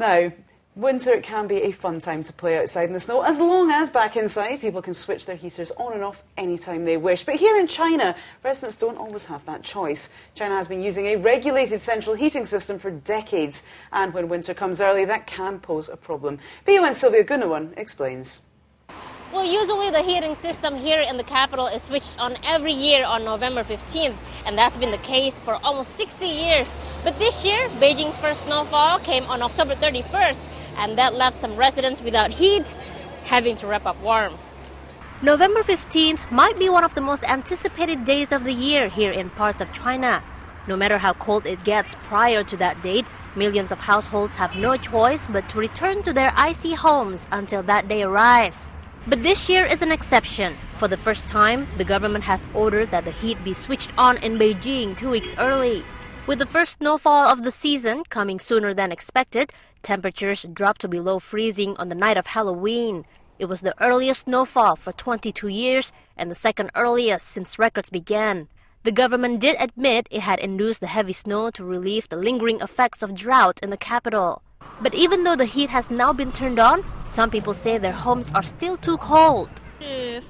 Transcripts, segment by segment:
Now, winter can be a fun time to play outside in the snow, as long as back inside people can switch their heaters on and off anytime they wish. But here in China, residents don't always have that choice. China has been using a regulated central heating system for decades, and when winter comes early, that can pose a problem. BON's Sylvia Gunawan explains. Well, usually the heating system here in the capital is switched on every year on November 15th, and that's been the case for almost 60 years. But this year, Beijing's first snowfall came on October 31st, and that left some residents without heat, having to wrap up warm. November 15th might be one of the most anticipated days of the year here in parts of China. No matter how cold it gets prior to that date, millions of households have no choice but to return to their icy homes until that day arrives. But this year is an exception. For the first time, the government has ordered that the heat be switched on in Beijing 2 weeks early. With the first snowfall of the season coming sooner than expected, temperatures dropped to below freezing on the night of Halloween. It was the earliest snowfall for 22 years and the second earliest since records began. The government did admit it had induced the heavy snow to relieve the lingering effects of drought in the capital. But even though the heat has now been turned on, some people say their homes are still too cold.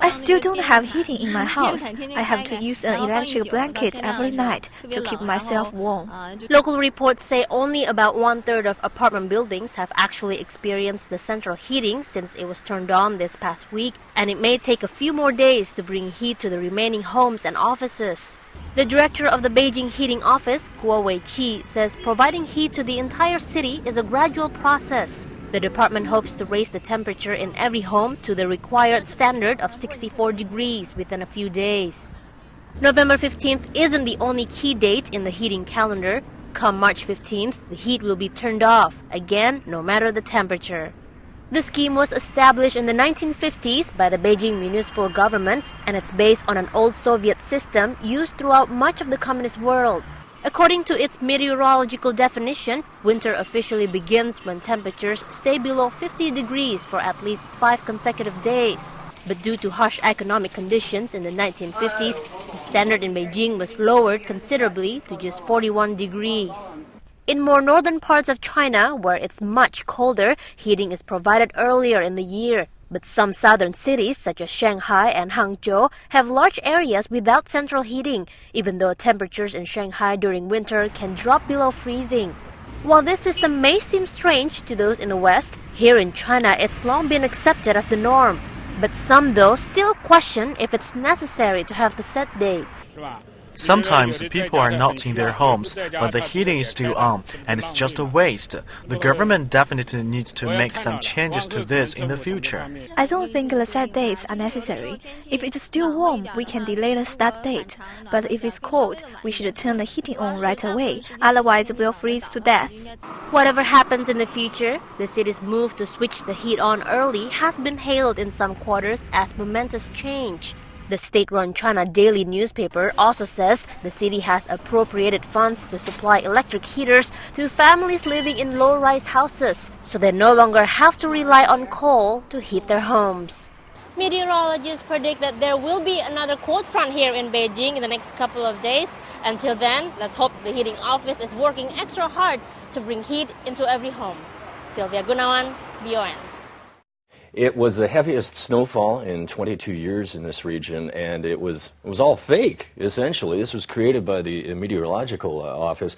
I still don't have heating in my house. I have to use an electric blanket every night to keep myself warm. Local reports say only about 1/3 of apartment buildings have actually experienced the central heating since it was turned on this past week, and it may take a few more days to bring heat to the remaining homes and offices. The director of the Beijing Heating Office, Guo Weiqi, says providing heat to the entire city is a gradual process. The department hopes to raise the temperature in every home to the required standard of 64 degrees within a few days. November 15th isn't the only key date in the heating calendar. Come March 15th, the heat will be turned off, again, no matter the temperature. The scheme was established in the 1950s by the Beijing municipal government, and it's based on an old Soviet system used throughout much of the communist world. According to its meteorological definition, winter officially begins when temperatures stay below 50 degrees for at least 5 consecutive days. But due to harsh economic conditions in the 1950s, the standard in Beijing was lowered considerably to just 41 degrees. In more northern parts of China, where it's much colder, heating is provided earlier in the year. But some southern cities, such as Shanghai and Hangzhou, have large areas without central heating, even though temperatures in Shanghai during winter can drop below freezing. While this system may seem strange to those in the West, here in China it's long been accepted as the norm. But some, though, still question if it's necessary to have the set dates. Sometimes people are not in their homes, but the heating is still on, and it's just a waste. The government definitely needs to make some changes to this in the future. I don't think the set dates are necessary. If it's still warm, we can delay the start date. But if it's cold, we should turn the heating on right away. Otherwise, we'll freeze to death. Whatever happens in the future, the city's move to switch the heat on early has been hailed in some quarters as momentous change. The state-run China Daily newspaper also says the city has appropriated funds to supply electric heaters to families living in low-rise houses, so they no longer have to rely on coal to heat their homes. Meteorologists predict that there will be another cold front here in Beijing in the next couple of days. Until then, let's hope the heating office is working extra hard to bring heat into every home. Sylvia Gunawan, BON. It was the heaviest snowfall in 22 years in this region, and it was all fake, essentially. This was created by the meteorological office.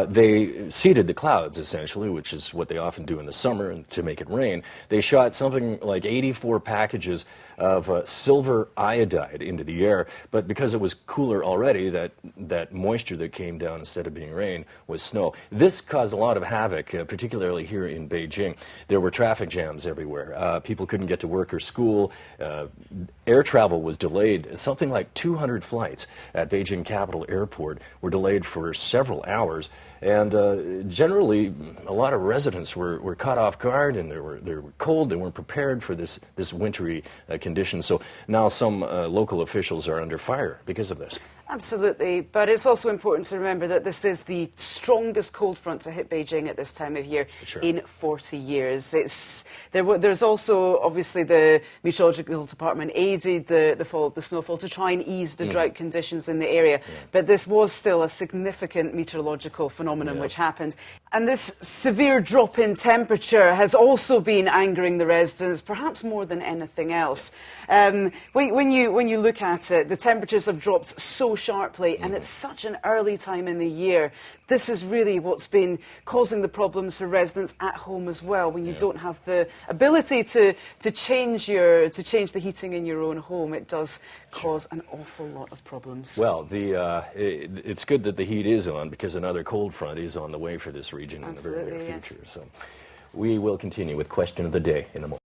They seeded the clouds, essentially, which is what they often do in the summer to make it rain. They shot something like 84 packages of silver iodide into the air, but because it was cooler already, that moisture that came down instead of being rain was snow. This caused a lot of havoc, particularly here in Beijing. There were traffic jams everywhere. People couldn't get to work or school. Air travel was delayed. Something like 200 flights at Beijing Capital Airport were delayed for several hours. And generally, a lot of residents were caught off guard, and they were cold. They weren't prepared for this wintry condition. So now some local officials are under fire because of this. Absolutely, but it's also important to remember that this is the strongest cold front to hit Beijing at this time of year in 40 years. There's also, obviously, the Meteorological Department aided the fall of the snowfall to try and ease the drought conditions in the area, but this was still a significant meteorological phenomenon which happened. And this severe drop in temperature has also been angering the residents, perhaps more than anything else. When you look at it, the temperatures have dropped so sharply, and it's such an early time in the year. This is really what's been causing the problems for residents at home as well. When you don't have the ability to change the heating in your own home, it does cause an awful lot of problems. Well, it's good that the heat is on, because another cold front is on the way for this region in the very near future. So we will continue with Question of the Day in a moment.